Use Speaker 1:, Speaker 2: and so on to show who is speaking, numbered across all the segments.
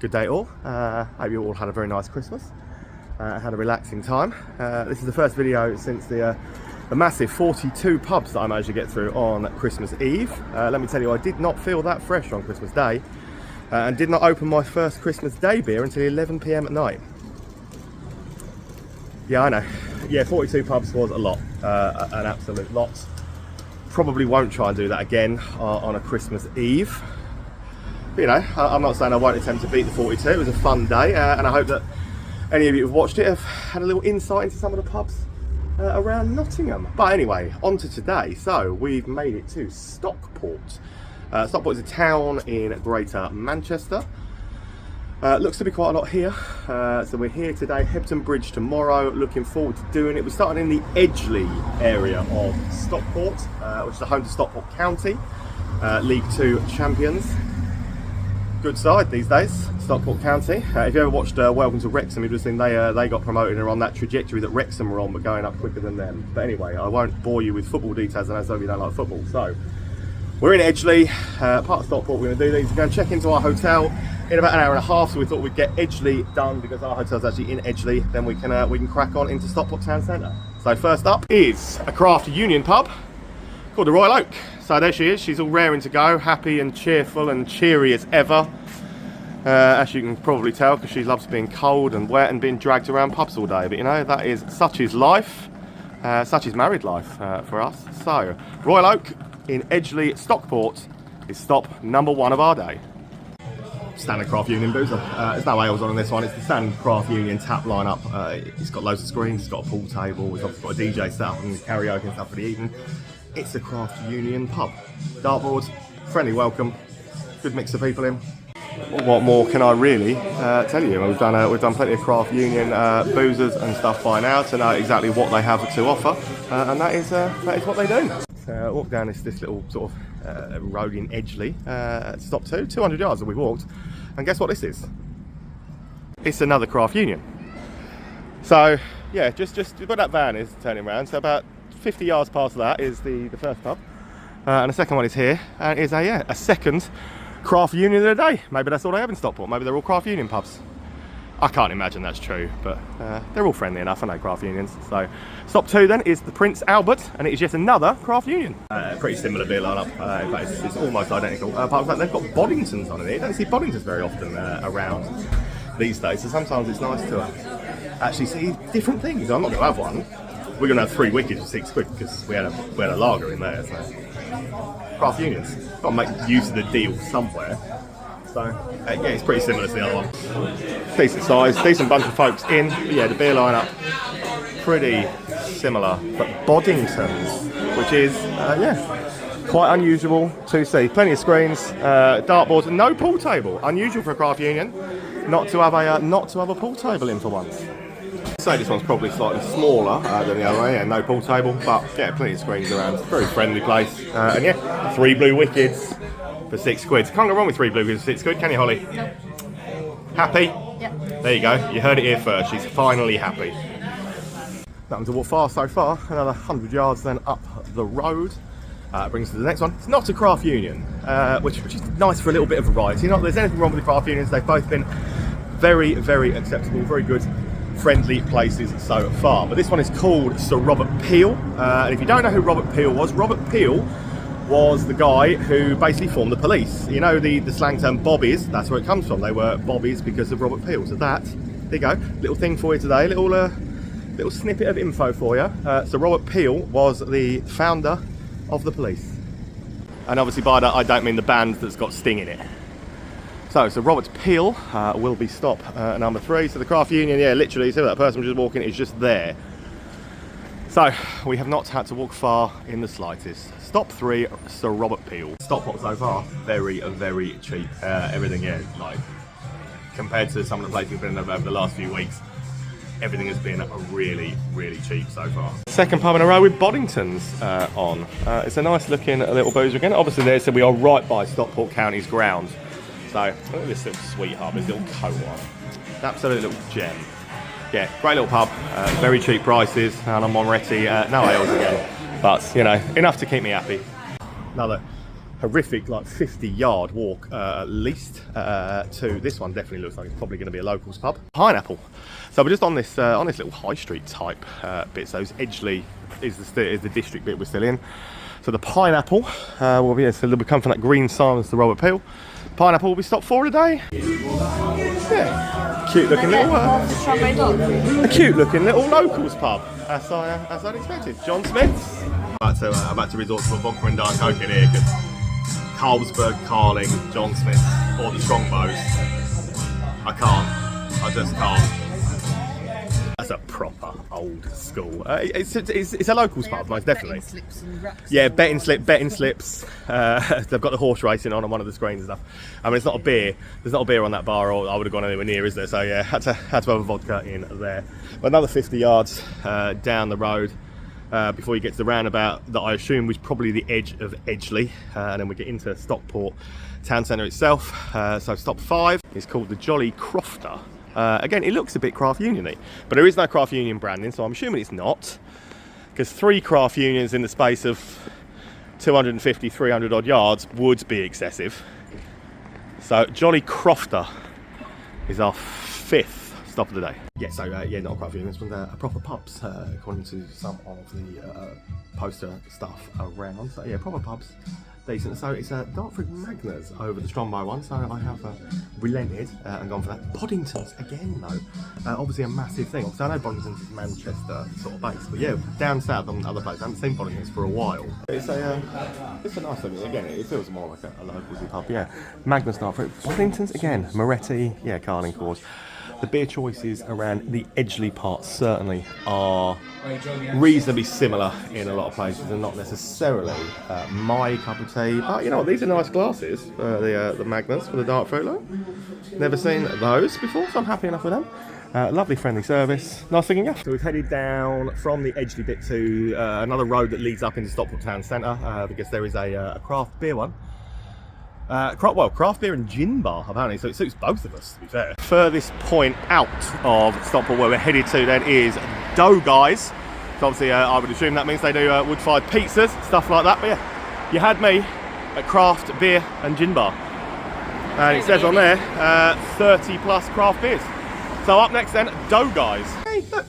Speaker 1: good day all. Hope you all had a very nice Christmas. Had a relaxing time. This is the first video since the massive 42 pubs that I managed to get through on Christmas Eve. Let me tell you, I did not feel that fresh on Christmas Day and did not open my first Christmas Day beer until 11 PM at night. Yeah, I know. Yeah, 42 pubs was a lot, an absolute lot. Probably won't try and do that again on a Christmas Eve. But, you know, I'm not saying I won't attempt to beat the 42. It was a fun day, and I hope that any of you who've watched it have had a little insight into some of the pubs around Nottingham. But anyway, on to today. So we've made it to Stockport. Stockport is a town in Greater Manchester. Looks to be quite a lot here. So we're here today, Hebden Bridge tomorrow. Looking forward to doing it. We're starting in the Edgeley area of Stockport, which is the home to Stockport County, League 2 champions. Good side these days, Stockport County. If you ever watched Welcome to Wrexham, you'd have seen they got promoted and are on that trajectory that Wrexham were on, but going up quicker than them. But anyway, I won't bore you with football details, and as though you don't like football. So we're in Edgeley, part of Stockport. We're going to do these. We're going to check into our hotel in about an hour and a half. So we thought we'd get Edgeley done because our hotel's actually in Edgeley. Then we can crack on into Stockport Town Centre. So first up is a craft union pub called the Royal Oak. So there she is. She's all raring to go, happy and cheerful and cheery as ever. As you can probably tell, because she loves being cold and wet and being dragged around pubs all day. But you know, that is such is life, such is married life for us. So Royal Oak in Edgeley, Stockport is stop number 1 of our day. Standard craft union boozer. There's no ales on this one. It's the standard craft union tap lineup. It's got loads of screens. It's got a pool table. It's obviously got a DJ set up and karaoke and stuff for the evening. It's a craft union pub. Dartboards, friendly welcome, good mix of people in. What more can I really tell you? We've done plenty of craft union boozers and stuff by now to know exactly what they have to offer, and that is what they do. So walk down this little sort of road in Edgeley, stop 200 yards that we've walked, and guess what this is? It's another craft union. So yeah, just where that van is turning around, so about 50 yards past that is the first pub, and the second one is here, and it is a second craft union of the day. Maybe that's all they have in Stockport. Maybe they're all craft union pubs. I can't imagine that's true, but they're all friendly enough, aren't they, craft unions? So stop 2 then is the Prince Albert, and it is yet another craft union. Pretty similar beer lineup. In fact, it's almost identical. Apart from that, they've got Boddingtons on it. You don't see Boddingtons very often around these days, so sometimes it's nice to actually see different things. I'm not going to have one. We're going to have 3 wickets for 6 quid because we had a lager in there. So craft unions, got to make use of the deal somewhere. So yeah, it's pretty similar to the other one. Decent size, decent bunch of folks in. But yeah, the beer lineup pretty similar. But Boddingtons, which is quite unusual to see. Plenty of screens, dartboards, no pool table. Unusual for a craft union not to have a pool table in for once. I'd say this one's probably slightly smaller than the other one, yeah, no pool table, but yeah, plenty of screens around. Very friendly place, and yeah, 3 blue wickets for 6 quid. Can't go wrong with 3 blue wickets for 6 quid, can you, Holly?
Speaker 2: No.
Speaker 1: Happy?
Speaker 2: Yep. There
Speaker 1: you go, you heard it here first, she's finally happy. Nothing to walk far so far, another 100 yards then up the road. Brings us to the next one. It's not a craft union, which is nice for a little bit of variety. Not that there's anything wrong with the craft unions, they've both been very, very acceptable, very good, friendly places so far. But this one is called Sir Robert Peel, and if you don't know who Robert Peel was the guy who basically formed the police. You know the slang term bobbies, that's where it comes from. They were bobbies because of Robert Peel. So that, there you go, little thing for you today, little snippet of info for you. So Robert Peel was the founder of the police, and obviously by that I don't mean the band that's got Sting in it. So Robert Peel will be stop number 3. So the craft union, yeah, literally, see that person just walking is just there. So we have not had to walk far in the slightest. Stop 3, Sir Robert Peel. Stockport so far, very, very cheap. Everything, yeah, like compared to some of the places we've been in over the last few weeks, everything has been really, really cheap so far. Second pub in a row with Boddingtons on. It's a nice looking little boozer again. Obviously there, so we are right by Stockport County's ground. So look at this little sweetheart, this little coat on. Absolute little gem. Yeah, great little pub, very cheap prices, and I'm Moretti, no ales again. But, you know, enough to keep me happy. Another horrific, like 50-yard walk at least to this one. Definitely looks like it's probably going to be a locals pub. Pineapple. So we're just on this little high street type bit. So Edgeley is the district bit we're still in. So the Pineapple will be, so we come from that green silence to Robert Peel. Pineapple will be stopped for today. Yeah, cute looking little, a cute looking little locals pub, as I'd expected. John Smith's. I'm about to resort to a vodka and Diet Coke in here because Carlsberg, Carling, John Smith, or the Strongbows. I just can't. That's a proper old school. It's a locals pub, most definitely. Yeah, betting slips. They've got the horse racing on one of the screens and stuff. I mean, it's not a beer. There's not a beer on that bar, or I would have gone anywhere near, is there? So yeah, had to have a vodka in there. But another 50 yards down the road before you get to the roundabout that I assume was probably the edge of Edgeley, and then we get into Stockport town centre itself. So stop 5 is called the Jolly Crofter. Again, it looks a bit craft union-y, but there is no craft union branding, so I'm assuming it's not, because 3 craft unions in the space of 250, 300 odd yards would be excessive. So Jolly Crofter is our 5th stop of the day. Yeah, so yeah, not a craft union, it's one of the proper pubs, according to some of the poster stuff around. So yeah, proper pubs. Decent. So it's a Dartford Magners over the Strongbow one, so I have relented and gone for that. Poddington's again though, obviously a massive thing. So I know Poddington's is Manchester sort of base, but yeah, down south on other places. I haven't seen Poddington's for a while. It's a nice thing. Again, it feels more like a local pub. Yeah, Magners Dartford. Poddington's again, Moretti, yeah, Carling Course. The beer choices around the Edgeley part certainly are reasonably similar in a lot of places and not necessarily my cup of tea. But you know what, these are nice glasses, the Magners for the Dartford look. Never seen those before, so I'm happy enough with them. Lovely friendly service, nice looking guy. So we've headed down from the Edgeley bit to another road that leads up into Stockport town centre because there is a craft beer one. Craft beer and gin bar, apparently, so it suits both of us, to be fair. Furthest point out of Stockport where we're headed to then is Dough Guys. So obviously, I would assume that means they do wood-fired pizzas, stuff like that. But yeah, you had me at craft beer and gin bar. And it says on there, 30 plus craft beers. So up next then, Dough Guys. Hey, look.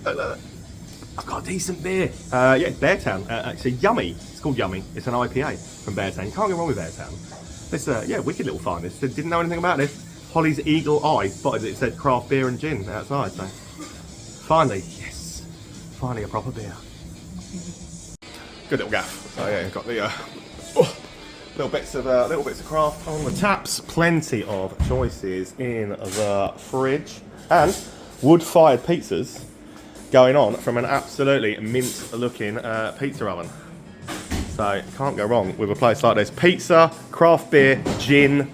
Speaker 1: I've got a decent beer. Yeah, it's Beartown. Actually, Yummy. It's called Yummy. It's an IPA from Beartown. You can't go wrong with Beartown. This, yeah, wicked little find. This didn't know anything about this. Holly's Eagle Eye spotted it said craft beer and gin outside. So finally, yes, finally a proper beer. Good little gaff. So yeah, got the little bits of craft on the taps. Plenty of choices in the fridge and wood-fired pizzas going on from an absolutely mint-looking pizza oven. So can't go wrong with a place like this. Pizza, craft beer, gin.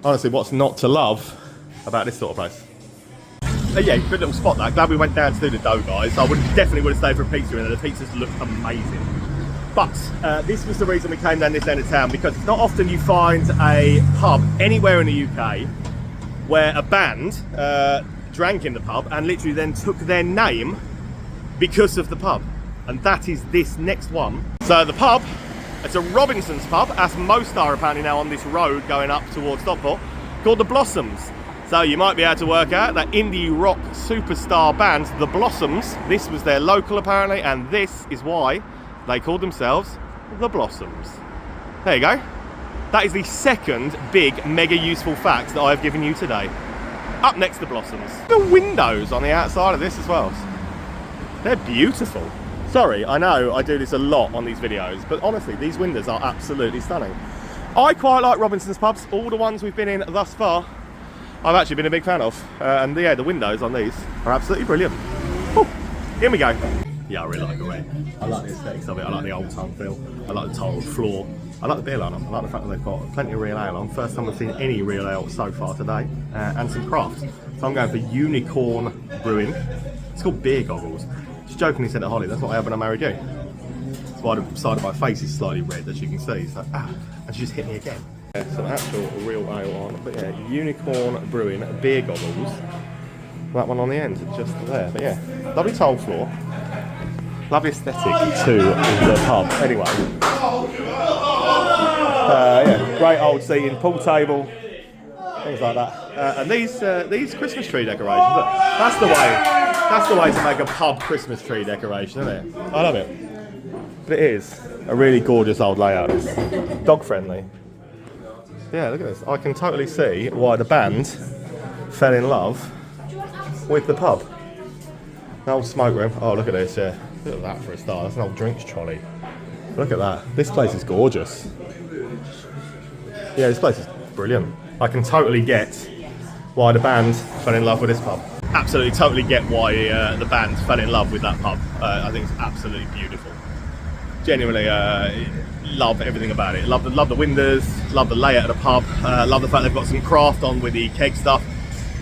Speaker 1: Honestly, what's not to love about this sort of place? Yeah, good little spot there. Glad we went down to do the Dough Guys. I definitely would have stayed for a pizza in there. The pizzas look amazing. But this was the reason we came down this end of town, because it's not often you find a pub anywhere in the UK where a band drank in the pub and literally then took their name because of the pub. And that is this next one. So the pub, it's a Robinson's pub, as most are apparently now on this road going up towards Stockport, called the Blossoms. So you might be able to work out that indie rock superstar band, the Blossoms, this was their local apparently, and this is why they called themselves the Blossoms. There you go. That is the second big, mega useful fact that I have given you today. Up next, the Blossoms. The windows on the outside of this as well. They're beautiful. Sorry, I know I do this a lot on these videos, but honestly, these windows are absolutely stunning. I quite like Robinson's pubs. All the ones we've been in thus far, I've actually been a big fan of. And yeah, the windows on these are absolutely brilliant. Ooh, here we go. Yeah, I really like it. I like the aesthetics of it. I like the old time feel. I like the tiled floor. I like the beer line. I like the fact that they've got plenty of real ale on. First time I've seen any real ale so far today. And some craft. So I'm going for Unicorn Brewing. It's called Beer Goggles. Just jokingly said to Holly, that's what I have when I married you. That's why the side of my face is slightly red, as you can see. So, and she just hit me again. Yeah, some actual real ale on. But yeah, Unicorn Brewing Beer Goggles. That one on the end, just there. But yeah, lovely tile floor. Lovely aesthetic to the pub. Anyway. Yeah, great old seating, pool table, things like that. And these Christmas tree decorations, look, that's the way to make a pub Christmas tree decoration, isn't it? I love it. But it is a really gorgeous old layout. It's dog friendly. Yeah, look at this. I can totally see why the band fell in love with the pub. An old smoke room. Oh, look at this, yeah. Look at that for a start. That's an old drinks trolley. Look at that. This place is gorgeous. Yeah, this place is brilliant. I can totally get why the band fell in love with this pub. Absolutely, totally get why the band fell in love with that pub. I think it's absolutely beautiful. Genuinely love everything about it. Love the windows, love the layout of the pub, love the fact they've got some craft on with the keg stuff,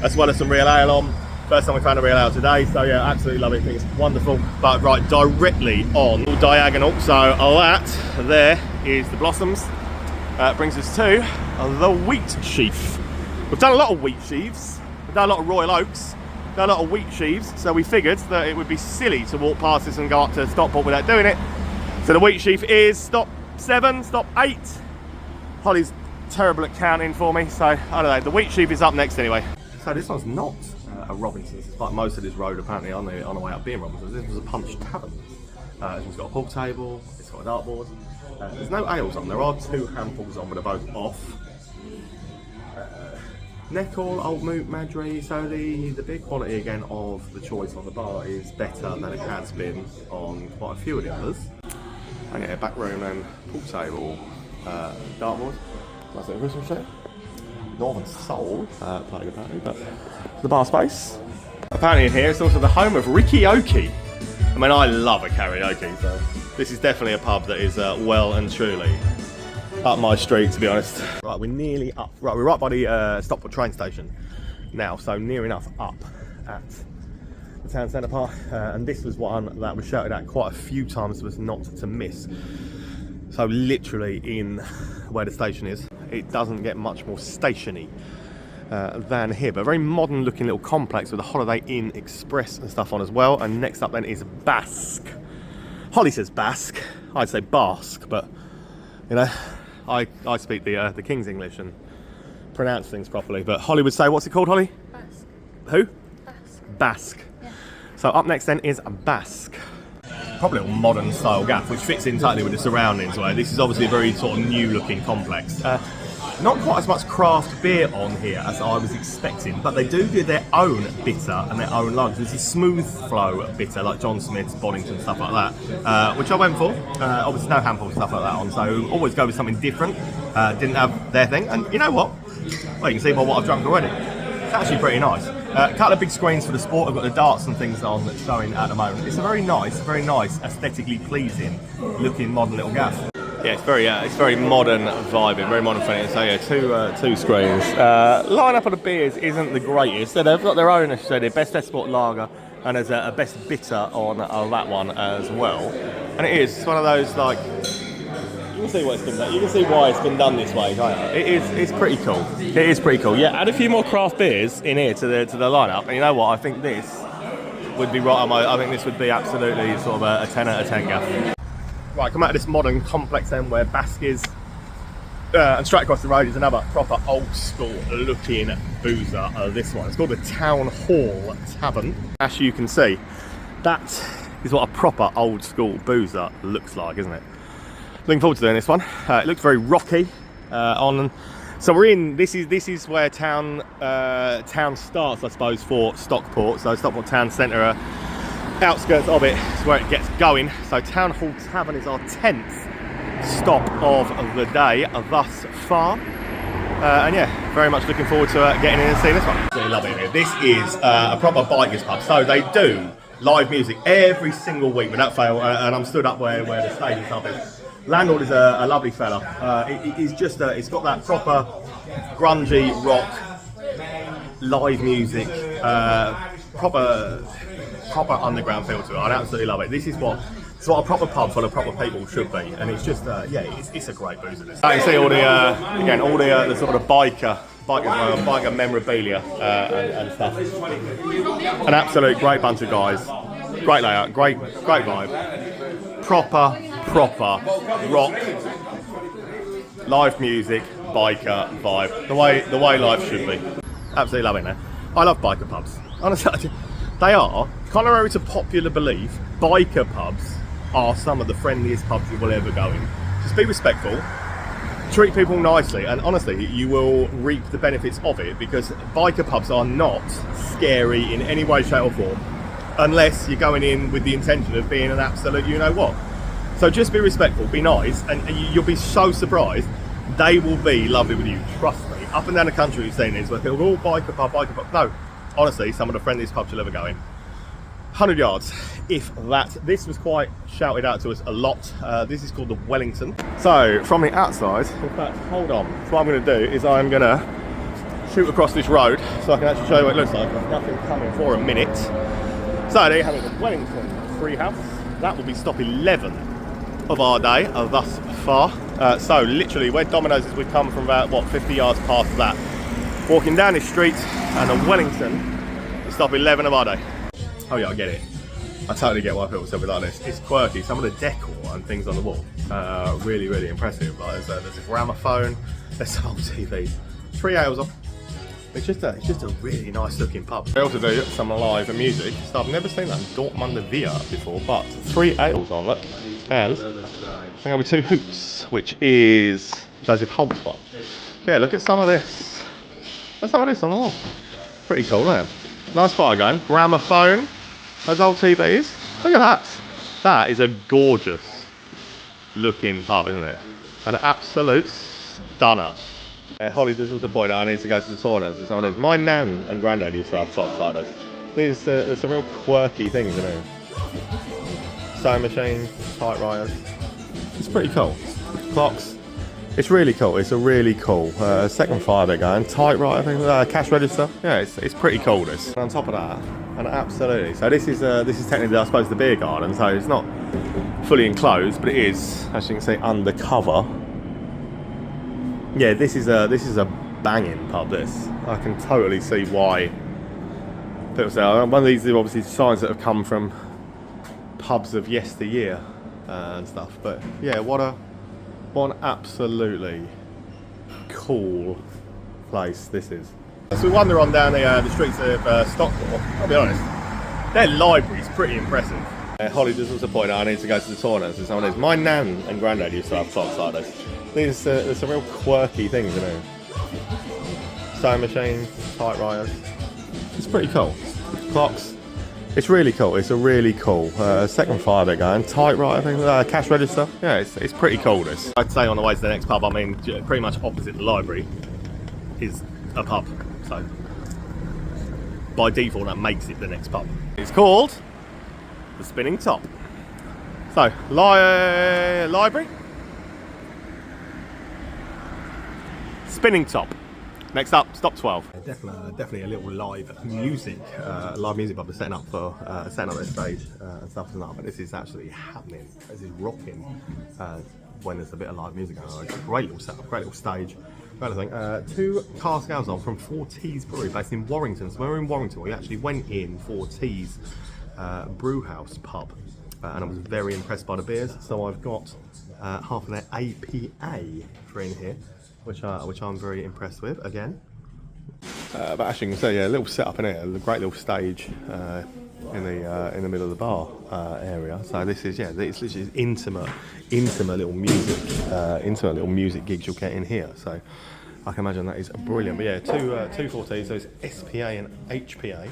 Speaker 1: as well as some real ale on. First time we found a real ale today, so yeah, absolutely love it. I think it's wonderful. But right, directly on diagonal, so that there is the Blossoms. Brings us to the Wheat Sheaf. We've done a lot of wheat sheaves, we've done a lot of Royal Oaks, done a lot of wheat sheaves, so we figured that it would be silly to walk past this and go up to Stockport without doing it. So the wheat sheaf is stop 7, stop 8. Holly's terrible at counting for me, so I don't know, the wheat sheaf is up next anyway. So this one's not a Robinson's, it's like most of this road apparently on the way up being Robinson's. This was a Punch Tavern. It's got a pool table, it's got a dartboard. There's no ales on, there are 2 handfuls on, but they're both off. Neckall, Old Moot, Madry, so the big quality again of the choice on the bar is better than it has been on quite a few of the others. And yeah, back room and pool table, dartboard, nice little Christmas tree. Northern Soul, playing apparently, but the bar space. Apparently in here it's also the home of Ricky-oke. I mean, I love a karaoke, so this is definitely a pub that is well and truly up my street, to be honest. Right, we're nearly up. Right, we're right by the Stockport train station now, so near enough up at the town centre part. And this was one that was shouted at quite a few times was not to miss. So literally in where the station is, it doesn't get much more stationy than here, but a very modern looking little complex with a Holiday Inn Express and stuff on as well. And next up then is Basque. Holly says Basque, I'd say Basque, but you know, I speak the King's English and pronounce things properly, but Holly would say, what's it called, Holly?
Speaker 2: Basque.
Speaker 1: Who?
Speaker 2: Basque.
Speaker 1: Basque.
Speaker 2: Yeah.
Speaker 1: So up next then is Basque. Probably a modern style gaff, which fits in tightly with the surroundings. Right? This is obviously a very sort of new looking complex. Not quite as much craft beer on here as I was expecting, but they do their own bitter and their own lager. This is smooth flow bitter, like John Smith's, Boddington, stuff like that, which I went for. Obviously no handful stuff like that on, so always go with something different. Didn't have their thing, and you know what? Well, you can see by what I've drunk already. It's actually pretty nice. A couple of big screens for the sport. I've got the darts and things on that's showing at the moment. It's a very nice, aesthetically pleasing looking modern little gaff. Yeah, it's very modern vibing, very modern feeling. So yeah, two screens. Line-up of the beers isn't the greatest. So they've got their own, as I said, their best export lager, and there's a best bitter on that one as well. And it's one of those, like, you can see what it's been done. You can see why it's been done this way, can't you? It's pretty cool. It is pretty cool. Yeah, add a few more craft beers in here to the lineup, and you know what? I think this would be right on my. I think this would be absolutely sort of a 10 out of 10 gaff. Right, come out of this modern complex then where Basque is, and straight across the road is another proper old school looking boozer. This one, it's called the Town Hall Tavern. As you can see, that is what a proper old school boozer looks like, isn't it? Looking forward to doing this one. It looks very rocky. So we're in. This is where town starts, I suppose, for Stockport. So Stockport town centre. Outskirts of it is where it gets going. So Town Hall Tavern is our 10th stop of the day thus far. And yeah, very much looking forward to getting in and seeing this one. Absolutely love it here. This is a proper bikers pub. So they do live music every single week without fail. And I'm stood up where the stage stuff is. Landlord is a lovely fella. It's got that proper grungy rock live music, proper underground feel to it. I absolutely love it. This is what a proper pub full of proper people should be, and it's just it's a great boozer. You can see all the sort of biker memorabilia and stuff. An absolute great bunch of guys, great layout, great vibe, proper rock live music, biker vibe, the way life should be. Absolutely loving it. I love biker pubs. Honestly, they are, contrary to popular belief, biker pubs are some of the friendliest pubs you will ever go in. Just be respectful, treat people nicely, and honestly, you will reap the benefits of it, because biker pubs are not scary in any way, shape or form, unless you're going in with the intention of being an absolute you-know-what. So just be respectful, be nice, and you'll be so surprised. They will be lovely with you, trust me. Up and down the country we've seen this, where people go, oh, biker pub, biker pub. No, honestly, some of the friendliest pubs you'll ever go in. 100 yards, if that. This was quite shouted out to us a lot. This is called the Wellington. So, from the outside, in fact, hold on. So what I'm going to do is I'm going to shoot across this road so I can actually show you what it looks like. There's nothing coming for a minute. So there you have it, the Wellington Free House. That will be stop 11 of our day thus far. So literally where Domino's is, we've come from about, what, 50 yards past that. Walking down this street, and the Wellington is stop 11 of our day. Oh yeah, I get it. I totally get why people say it like this. It's quirky. Some of the decor and things on the wall, really, really impressive. Like there's a gramophone, there's some old TVs, 3 ales on. It's just a really nice looking pub. They also do some live music. So I've never seen that in Dortmunder Via before, but 3 ales on, look. And I think there'll be 2 hoots, which is Joseph Holt's one. Yeah, look at some of this. There's some of this on the wall. Pretty cool, isn't it? Nice bar going. Gramophone. Those old TVs. Look at that. That is a gorgeous looking pub, isn't it? An absolute stunner. Holly does also point out I need to go to the toilet. My nan and granddad used to have clocks like this. There's some real quirky things in here. Sewing machine, typewriters. It's pretty cool. Clocks. It's really cool. It's a really cool second fire they're going. Typewriter thing, cash register. Yeah, it's pretty cool. This. And on top of that, and absolutely. So this is technically, I suppose, the beer garden. So it's not fully enclosed, but it is, as you can see, undercover. Yeah, this is a banging pub. This, I can totally see why people say, one of these are obviously signs that have come from pubs of yesteryear and stuff. But yeah, what an absolutely cool place this is. So we wander on down the streets of Stockport. I'll be honest, their library's pretty impressive. Holly does also point out I need to go to the toilet. My nan and granddad used to have clocks like this. There's some real quirky things in here. Sewing machine, typewriters. It's pretty cool. Clocks. It's really cool. It's a really cool second fire they're going. Typewriter thing, cash register. Yeah, it's pretty cool. This. I'd say on the way to the next pub, I mean, pretty much opposite the library is a pub. So by default, that makes it the next pub. It's called the Spinning Top. So library. Spinning Top. Next up, stop 12. Definitely a little live music pub. They're setting up their stage and stuff like that. But this is actually happening. This is rocking when there's a bit of live music going on. It's a great little setup, great little stage. Great little thing. 2 cask ales on from 4T's Brewery, based in Warrington. So when we were in Warrington, we actually went in 4T's brew house pub, and I was very impressed by the beers. So I've got half of their APA for in here, which I'm very impressed with again. But as you can see, yeah, a little setup in here, a great little stage in the middle of the bar area. So this is, yeah, it's literally intimate little music gigs you'll get in here. So I can imagine that is brilliant. But yeah, two 4Ts, so it's SPA and HPA.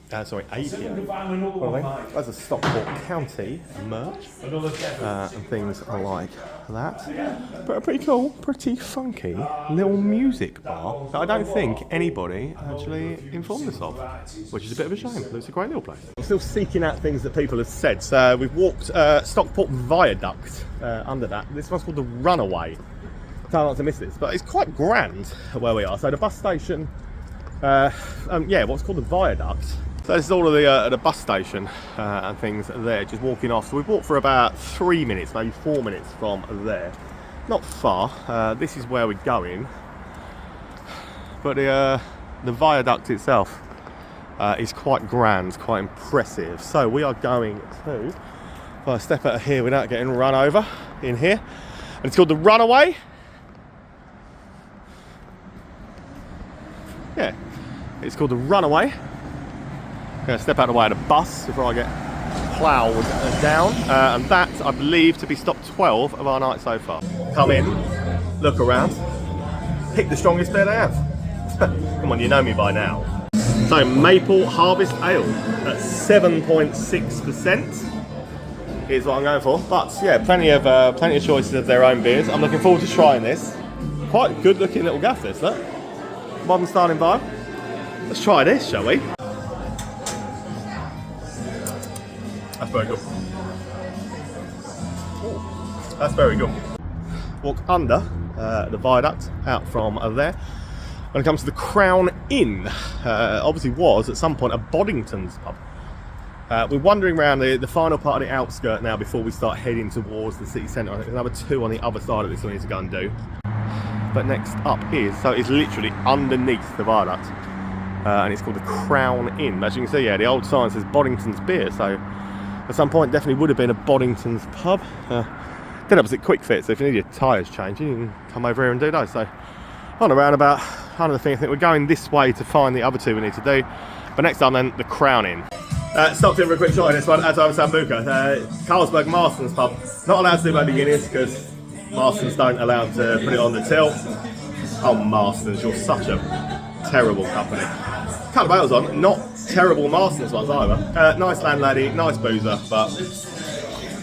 Speaker 1: APA. That's a Stockport County merch and things like that. But a pretty cool, pretty funky little music bar that I don't think anybody actually informed us of, which is a bit of a shame. It's a great little place. I'm still seeking out things that people have said. So we've walked Stockport Viaduct under that. This one's called the Runaway. I don't like to miss this, but it's quite grand where we are. So the bus station, what's called the Viaduct. So this is all of the bus station and things there, just walking off. So we've walked for about 3 minutes, maybe 4 minutes from there. Not far. This is where we're going. But the viaduct itself is quite grand, quite impressive. So we are going to, if I step out of here without getting run over in here, and it's called the Runaway. It's called the Runaway. I'm going to step out of the way of the bus before I get ploughed down. And that, I believe, to be stop 12 of our night so far. Come in, look around, pick the strongest beer they have. Come on, you know me by now. So, Maple Harvest Ale at 7.6% is what I'm going for. But yeah, plenty of choices of their own beers. I'm looking forward to trying this. Quite good looking little gaff this, look. Modern styling vibe. Let's try this, shall we? That's very good. Ooh, that's very good. Walk under the viaduct out from there. When it comes to the Crown Inn, obviously was at some point a Boddington's pub. We're wandering around the final part of the outskirt now before we start heading towards the city centre. I think there's another two on the other side of this we need to go and do. But next up is, so it's literally underneath the viaduct, and it's called the Crown Inn. As you can see, yeah, the old sign says Boddington's Beer, so at some point definitely would have been a Boddington's pub. Then opposite Quick Fit, so if you need your tyres changed, you can come over here and do those. So on a roundabout, another thing, I think we're going this way to find the other two we need to do. But next time then, the Crown Inn. Stopped in for a quick shot in this one, as I was Sambuca. Carlsberg Marston's pub. Not allowed to do Bloody Guinness because Marston's don't allow to put it on the till. Oh, Marston's, you're such a terrible company. Couple of battles on, not terrible Marston's ones either. Nice landlady, nice boozer, but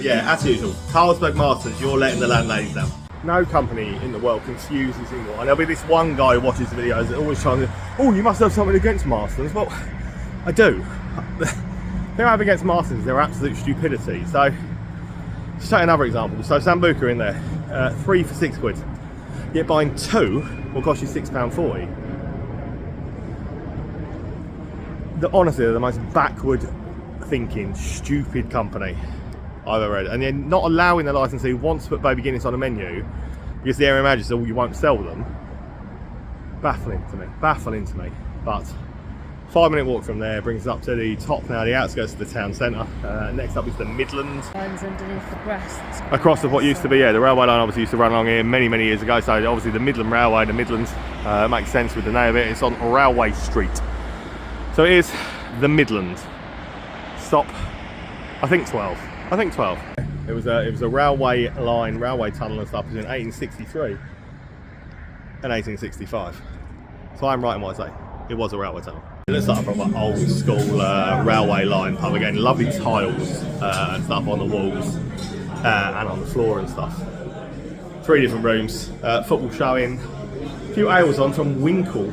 Speaker 1: yeah, as usual, Carlsberg Marston's, you're letting the landladies down. No company in the world confuses anyone. And there'll be this one guy who watches the videos that always tries to, oh, you must have something against Marston's. Well, I do. The thing I have against Marston's, their absolute stupidity. So, let's take another example. So, Sambuca in there, 3 for £6. Yet buying 2 will cost you £6.40. Honestly, they're the most backward thinking, stupid company I've ever read. And they're not allowing the licensee who wants to put Baby Guinness on the menu because the area manager said, well, you won't sell them. Baffling to me, But 5-minute walk from there brings us up to the top now, the outskirts of the town centre. Next up is the Midlands.
Speaker 2: Lines underneath the breast.
Speaker 1: Across of what used to be, yeah, the railway line obviously used to run along here many, many years ago. So obviously the Midland Railway, the Midlands, makes sense with the name of it. It's on Railway Street. So it is the Midland. Stop, I think 12. It was a railway line, railway tunnel and stuff between 1863 and 1865. So I'm right in what I say. It was a railway tunnel. It looks like a proper old school railway line pub. Again, lovely tiles and stuff on the walls and on the floor and stuff. 3 different rooms, football showing. A few ales on from Winkle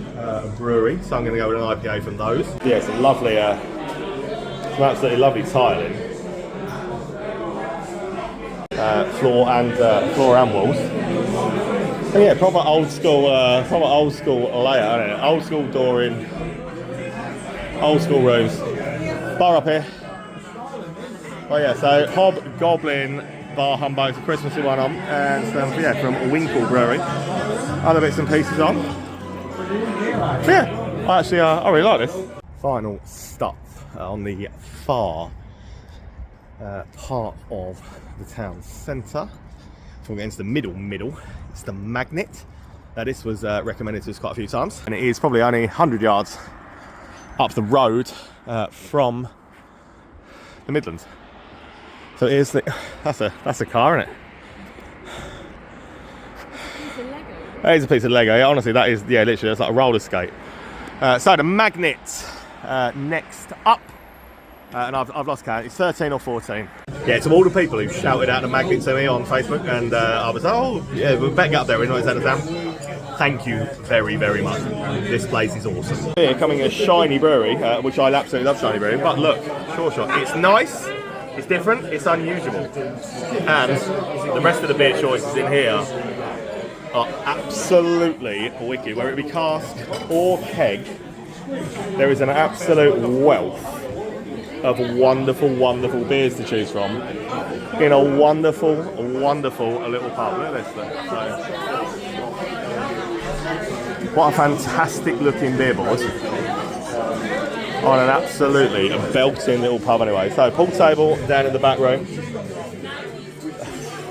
Speaker 1: Brewery, so I'm going to go with an IPA from those. Yeah, some lovely, some absolutely lovely tiling. Floor and walls. And yeah, proper old school layout, isn't it? Old school dooring, old school rooms. Bar up here. Oh yeah, so Hobgoblin Bar Humbug's a Christmassy one on, and some, yeah, from Winkle Brewery. Other bits and pieces on. But yeah, I really like this. Final stop on the far part of the town centre. Before we get into the middle, it's the Magnet. Now this was recommended to us quite a few times, and it is probably only 100 yards up the road from the Midlands. So it is that's a car, isn't it? That is a piece of Lego. Yeah, honestly, that is, yeah, literally, that's like a roller skate. So the Magnet next up, and I've lost count. It's 13 or 14. Yeah, to all the people who shouted out the Magnet to me on Facebook, and I was, oh yeah, we're back up there. We're not out of town. Thank you very, very much. This place is awesome. Here, coming a Shiny Brewery, which I absolutely love Shiny Brewery. But look, Sure Shot. It's nice. It's different. It's unusual. And the rest of the beer choices in here are absolutely wicked. Whether it be cask or keg, there is an absolute wealth of wonderful, wonderful beers to choose from in a wonderful, wonderful little pub. Look at this thing. What a fantastic looking beer board on an absolutely belting little pub anyway. So pool table down in the back room.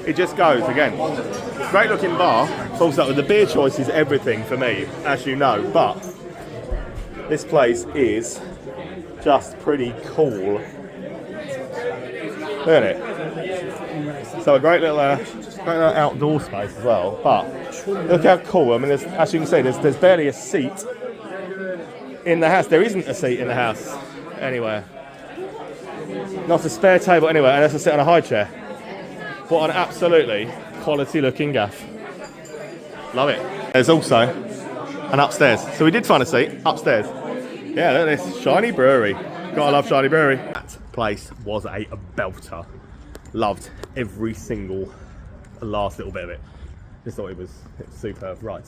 Speaker 1: It just goes again. Great looking bar. Falls up with the beer choice is everything for me, as you know, but This place is just pretty cool. Look at it. So a great little outdoor space as well. But look how cool. I mean, as you can see, there's barely a seat in the house. There isn't a seat in the house anywhere. Not a spare table anywhere, unless I sit on a high chair. What an absolutely quality looking gaff. Love it. There's also an upstairs. So we did find a seat upstairs. Yeah, look at this. Shiny brewery. Gotta love Shiny brewery. That place was a belter. Loved every single last little bit of it. Just thought it was superb. Right.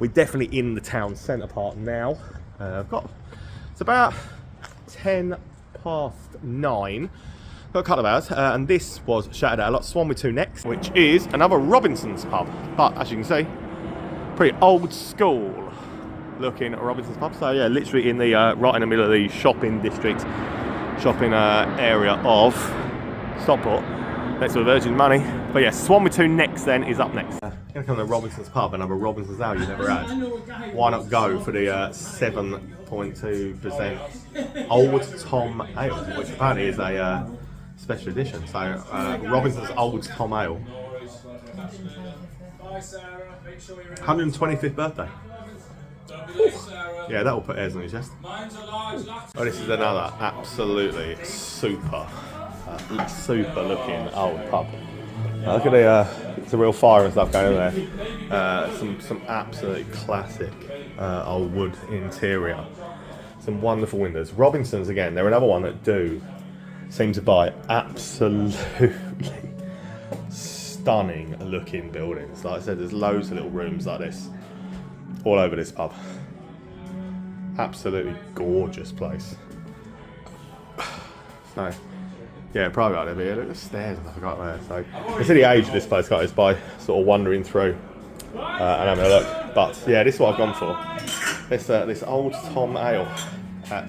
Speaker 1: We're definitely in the town centre part now. It's about 9:10. Got a couple of hours, and this was shouted out a lot. Swan with two next, which is another Robinson's pub, but as you can see, pretty old school looking Robinson's pub. So yeah, literally in the right in the middle of the shopping district, shopping area of Stockport, next to the Virgin Money. But yeah, Swan with two next then is up next. Gonna come to Robinson's pub and have a Robinson's ale you never had. Why not go for the 7.2% Old Tom Ale, which apparently is a special edition. So Robinson's Old Tom Ale. 125th birthday. Ooh. Yeah, that will put airs on your chest. Oh, this is another absolutely super looking old pub. Look at the, it's a real fire and stuff going on there. Some absolutely classic old wood interior. Some wonderful windows. Robinsons again, they're another one that do seem to buy absolutely stunning looking buildings. Like I said, there's loads of little rooms like this all over this pub. Absolutely gorgeous place. So, yeah, private out there, look at the stairs and I forgot there. So, you see the age of this place, guys, by sort of wandering through and having a look. But yeah, this is what I've gone for. This Old Tom Ale at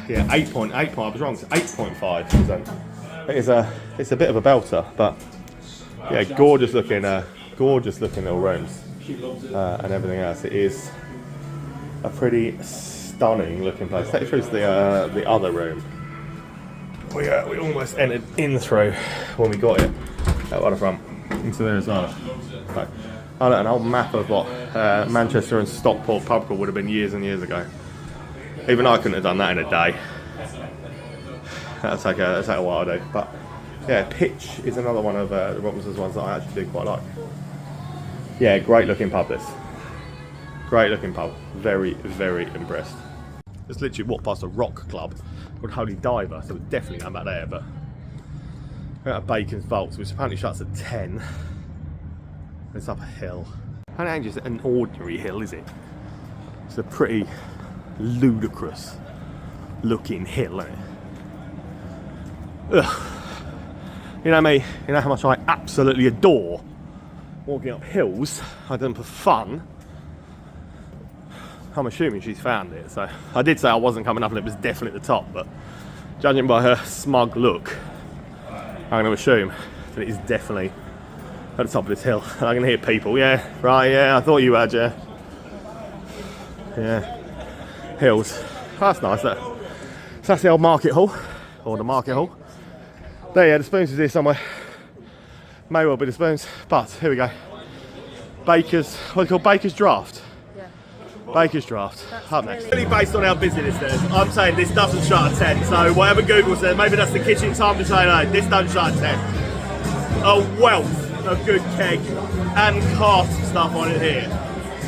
Speaker 1: 8.8. I was wrong. It's 8.5%. It's a bit of a belter, but yeah, gorgeous looking little rooms and everything else. It is a pretty stunning looking place. Take you through to the other room. We almost entered in through when we got it out the front into there as well. So, an old map of what Manchester and Stockport pub crawl would have been years and years ago. Even I couldn't have done that in a day. That'll take a while to do. But yeah, Pitch is another one of the Robinson's ones that I actually do quite like. Yeah, great looking pub this. Great looking pub. Very, very impressed. Just literally walked past a rock club called Holy Diver, so we're definitely going back there. But we're at Bacon's Vaults, which apparently shuts at 10. It's up a hill. And it ain't just an ordinary hill, is it? It's a pretty ludicrous looking hill, isn't it? Ugh. You know me, you know how much I absolutely adore walking up hills. I do them for fun. I'm assuming she's found it, so I did say I wasn't coming up and it was definitely at the top, but judging by her smug look, I'm going to assume that it is definitely at the top of this hill. And I can hear people, yeah, right, yeah, I thought you had, yeah. Yeah, hills. Oh, that's nice, that. So that's the old market hall, or the market hall. There, yeah, the spoons is here somewhere. May well be the spoons, but here we go. Baker's, what do you call Baker's Draft? Baker's Draft, up next. Really based on how busy this is, I'm saying this doesn't shut at 10, so whatever Google says, maybe that's the kitchen time to say no, this doesn't shut at 10. A wealth of good keg and cask stuff on it here,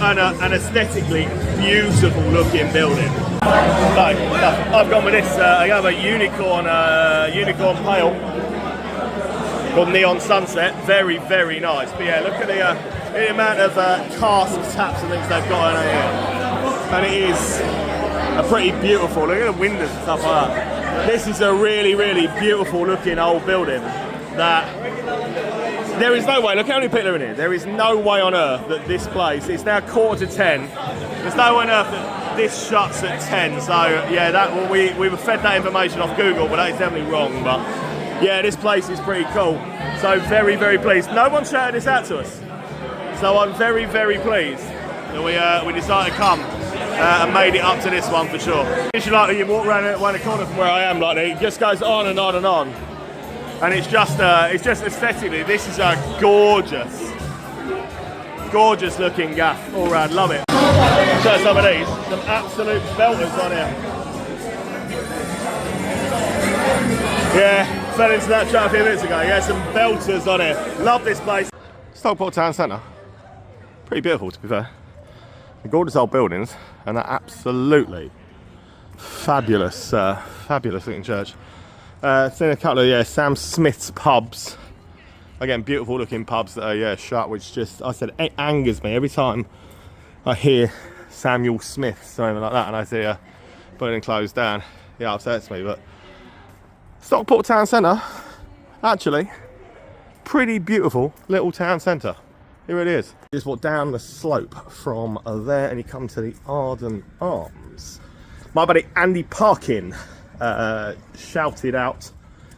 Speaker 1: and an aesthetically beautiful looking building. So, I've gone with this, I have a unicorn pale called Neon Sunset, very, very nice. But yeah, look at the amount of casks, taps and things they've got in here. And it is a pretty beautiful, look at the windows and stuff like that. This is a really, really beautiful looking old building that there is no way, look how many people are in here. There is no way on earth that this place, it's now 9:45. There's no way on earth that this shuts at 10. So yeah, that we were fed that information off Google, but that is definitely wrong. But yeah, this place is pretty cool. So very, very pleased. No one shouted this out to us. So I'm very, very pleased that we decided to come and made it up to this one for sure. It's like you walk around the corner from where I am, like it just goes on and on and on. And it's just aesthetically, this is a gorgeous looking gaff all around, love it. Show some of these, some absolute belters on here. Yeah, fell into that trap a few minutes ago. Yeah, some belters on here. Love this place. Stockport Town Centre. Pretty beautiful, to be fair. The gorgeous old buildings and that absolutely fabulous, fabulous looking church. Seen a couple of Sam Smith's pubs. Again, beautiful looking pubs that are shut, which just, I said, it angers me every time I hear Samuel Smith, something like that, and I see a building closed down. Yeah, upsets me. But Stockport Town Centre, actually, pretty beautiful little town centre. It really is. You just walk down the slope from there and you come to the Arden Arms. My buddy Andy Parkin shouted out,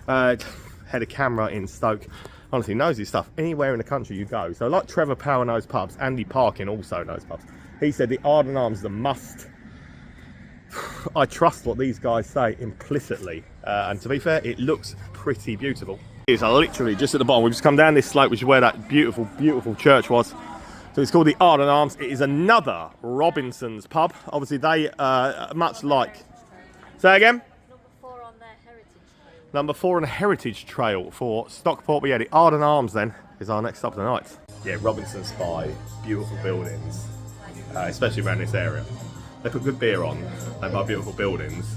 Speaker 1: had a camera in Stoke. Honestly, knows his stuff anywhere in the country you go. So like Trevor Power knows pubs, Andy Parkin also knows pubs. He said the Arden Arms is a must. I trust what these guys say implicitly. And to be fair, it looks pretty beautiful. It's literally just at the bottom. We've just come down this slope, which is where that beautiful, beautiful church was. So it's called the Arden Arms. It is another Robinson's pub. Obviously, they much like... Say again? Number 4 on the Heritage Trail for Stockport. But yeah, the Arden Arms then is our next stop of the night. Yeah, Robinson's Spy, beautiful buildings, especially around this area. They put good beer on, they buy beautiful buildings,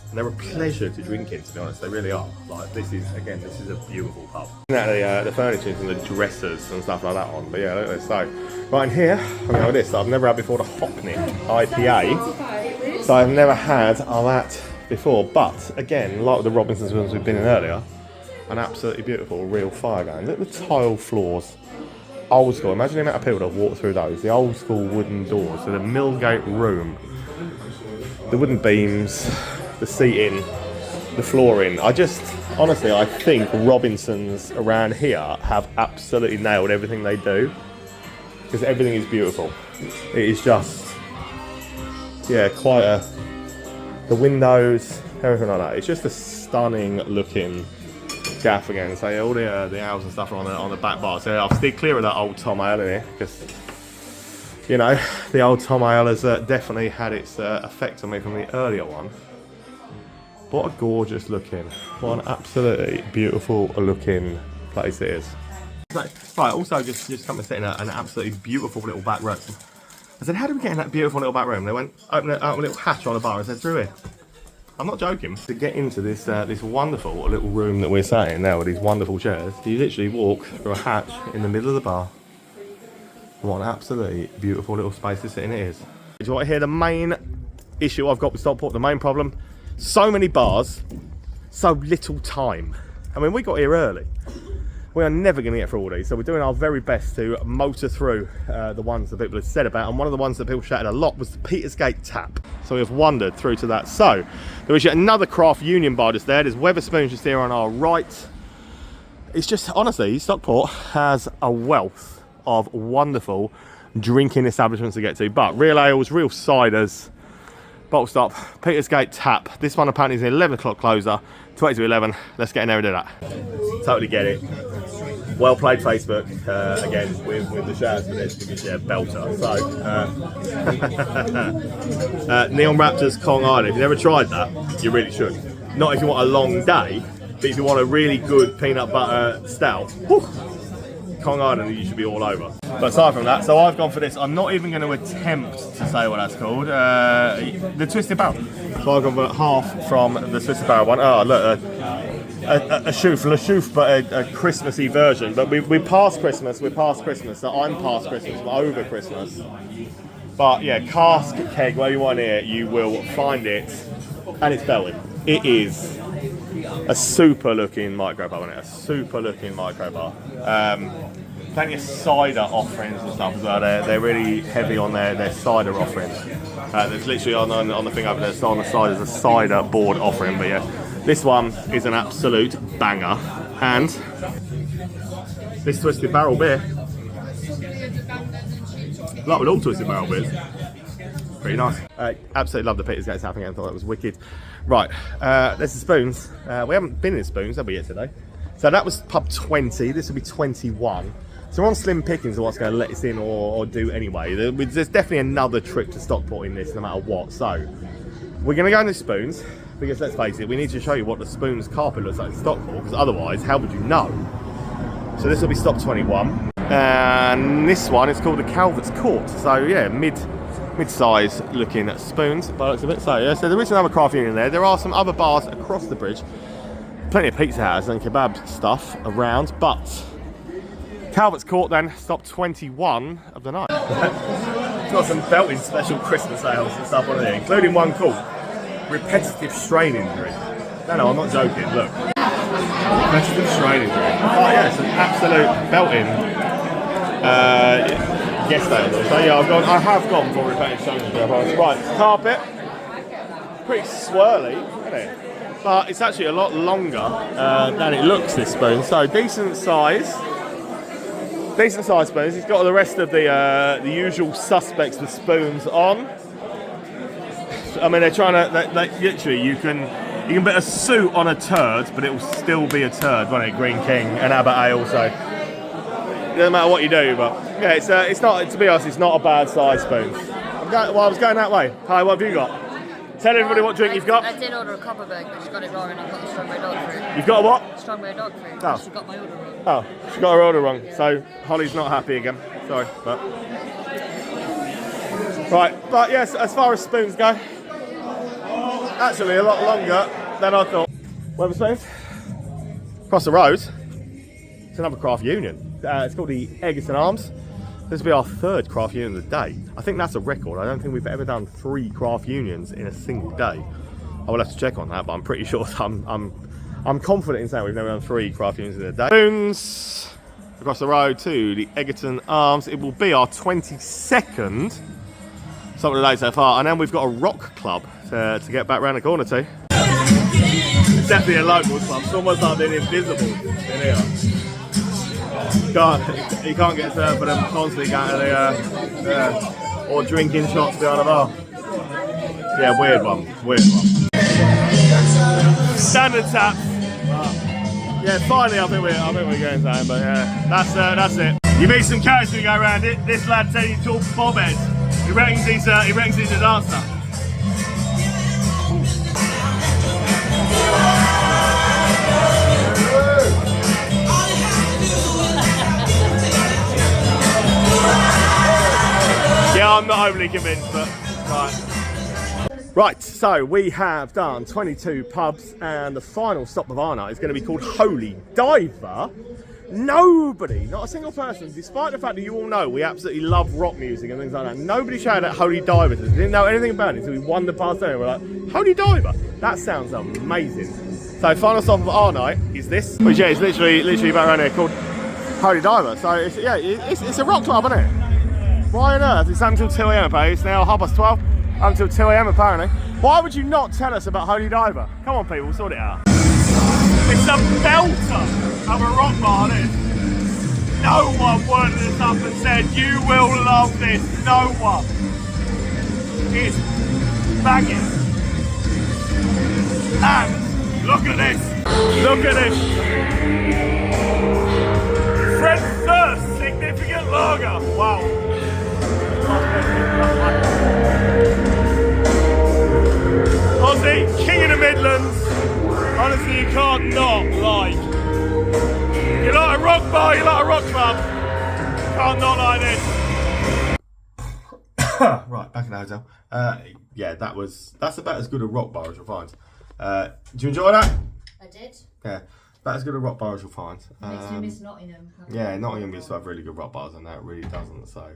Speaker 1: and they're a pleasure to drink in, to be honest, they really are. Like, this is a beautiful pub. The furniture and the dressers and stuff like that on, but yeah, look at this. So, right in here, I'm going with this. I've never had before the Hockney IPA, so I've never had that before, but again, like the Robinson's ones we've been in earlier, an absolutely beautiful real fire going. Look at the tile floors, old school. Imagine the amount of people that walk through those. The old school wooden doors, so the Millgate room, the wooden beams, the seating, the flooring. Honestly, I think Robinson's around here have absolutely nailed everything they do, because everything is beautiful. It is just, yeah, quite the windows, everything like that. It's just a stunning looking gaff again. So yeah, all the owls and stuff are on the back bar. So I'll steer clear of that old Tom Ale in here, because you know the old Tom Ale has definitely had its effect on me from the earlier one. What a gorgeous looking, what an absolutely beautiful looking place it is. Right, also just come and sit in an absolutely beautiful little back room. I said, how do we get in that beautiful little back room? They went, open a little hatch on the bar and said, through here. I'm not joking. To get into this this wonderful little room that we're sat in now with these wonderful chairs, you literally walk through a hatch in the middle of the bar. What an absolutely beautiful little space to sit in it is. Do you want to hear the main issue I've got with Stockport, the main problem? So many bars, so little time. I mean, we got here early. We are never going to get through all these, so we're doing our very best to motor through the ones that people have said about, and one of the ones that people shouted a lot was the Petersgate Tap. So we've wandered through to that. So there is yet another craft union bar just there. There's Wetherspoons just here on our right. It's just, honestly, Stockport has a wealth of wonderful drinking establishments to get to, but real ales, real ciders, bottle stop, Petersgate Tap. This one apparently is an 11 o'clock closer, 20 to 11. Let's get in there and do that. Totally get it. Well played, Facebook, again, with the shares for this, because yeah, belter. So, Neon Raptors Kong Island. If you've never tried that, you really should. Not if you want a long day, but if you want a really good peanut butter stout, whew, Kong Island, you should be all over. But aside from that, so I've gone for this. I'm not even going to attempt to say what that's called. The Twisted Barrel. So I've gone for half from the Twisted Barrel one. Oh, look, a chouf, but a Christmassy version. But we're past Christmas, so I'm past Christmas, we're over Christmas. But yeah, cask, keg, where you want it, you will find it. And it's belted. It is a super looking micro bar, isn't it? A super looking micro bar. Plenty of cider offerings and stuff as well. They're really heavy on their cider offerings. There's literally on the thing over there, so on the side is a cider board offering, but yeah. This one is an absolute banger, and this Twisted Barrel beer, like with all Twisted Barrel beers, pretty nice. Absolutely love the Peter's Gate Southampton. I thought that was wicked. Right, there's the spoons. We haven't been in spoons, have we, yet today? So that was pub 20. This will be 21. So we're on slim pickings of what's going to let us in or do anyway. There's definitely another trip to Stockport in this, no matter what. So we're going to go into spoons because let's face it, we need to show you what the spoons carpet looks like in Stockport, because otherwise, how would you know? So this will be stop 21. And this one is called the Calvert's Court. So yeah, mid-size looking spoons by the looks of it. So yeah, so there is another craft union there. There are some other bars across the bridge. Plenty of pizza houses and kebab stuff around, but Calvert's Court then, stop 21 of the night. It's got some belting special Christmas sales and stuff on there, including one called repetitive strain injury. No, I'm not joking, look. Repetitive strain injury. Oh yeah, it's an absolute belting guest sale. So yeah, I have gone for repetitive strain injury. Right, carpet. Pretty swirly, isn't it? But it's actually a lot longer than it looks, this spoon. So decent size spoons. It's got all the rest of the usual suspects with spoons on. I mean, they're trying to. Literally, you can put a suit on a turd, but it will still be a turd, won't it? Green King and Abbott Ale. So it doesn't matter what you do, but yeah, it's not. To be honest, it's not a bad size spoon. I was going that way. Hi, what have you got? Tell everybody what drink you've got.
Speaker 2: I did order a copper bag, but she got it wrong and I got the strawberry dog fruit.
Speaker 1: You've got a what?
Speaker 2: Strawberry dog fruit.
Speaker 1: Oh.
Speaker 2: She got my order wrong.
Speaker 1: Oh, she got her order wrong. Yeah. So Holly's not happy again. Sorry, but right. But yes, as far as spoons go, actually a lot longer than I thought. Where were spoons? Across the road, it's another craft union. It's called the Arden Arms. This will be our third craft union of the day. I think that's a record. I don't think we've ever done 3 craft unions in a single day. I will have to check on that, but I'm pretty sure I'm confident in saying we've never done 3 craft unions in a day. Spoons across the road to the Edgeley Arms. It will be our 22nd stop of the day so far, and then we've got a rock club to get back round the corner to. It's definitely a local club. It's almost like being invisible in here. You can't get served for them constantly going to or drinking shots behind a bar. Yeah, weird one. Standard tap. Yeah, finally I think we're getting something, but yeah, that's it. You meet some characters who go around it. This lad said he's called Bobhead. He reckons he's a dancer. Yeah, I'm not overly convinced, but right. Right, so we have done 22 pubs, and the final stop of our night is going to be called Holy Diver. Nobody, not a single person, despite the fact that you all know we absolutely love rock music and things like that, nobody shouted at Holy Diver. We didn't know anything about it until we wandered past there and we're like, Holy Diver? That sounds amazing. So final stop of our night is this, which yeah, is literally back around here, called Holy Diver. So it's a rock club, isn't it? Why on earth? It's until 2 AM apparently. It's now 12:30 until 2 AM apparently. Why would you not tell us about Holy Diver? Come on people, sort it out. It's a belter of a rock bar, this. No one worded this up and said, you will love this. No one. It's banging. And look at this. Look at this. Fred's first significant lager. Wow. Aussie, king of the Midlands. Honestly, you can't not like. You like a rock bar, you like a rock club. Can't not like this. Right, back in the hotel. Yeah, that's about as good a rock bar as you'll find. Do you enjoy that?
Speaker 2: I did.
Speaker 1: Yeah, about as good a rock bar as you'll find.
Speaker 2: Makes me miss Nottingham.
Speaker 1: Yeah, Nottingham used to have really good rock bars, and now it really doesn't. So.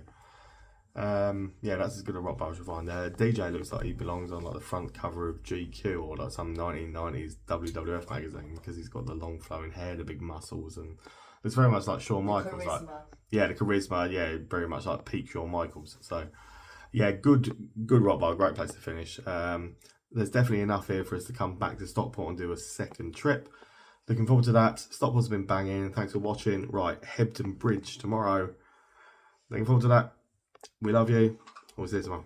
Speaker 1: Yeah, that's as good a rock bar as you'll find. DJ looks like he belongs on like the front cover of GQ or like some 1990s WWF magazine because he's got the long flowing hair, the big muscles, and it's very much like Shawn Michaels. Charisma. Like, yeah, the charisma. Yeah, very much like peak Shawn Michaels. So, yeah, good rock bar, great place to finish. There's definitely enough here for us to come back to Stockport and do a second trip. Looking forward to that. Stockport's been banging. Thanks for watching. Right, Hebden Bridge tomorrow. Looking forward to that. We love you. We'll see you tomorrow.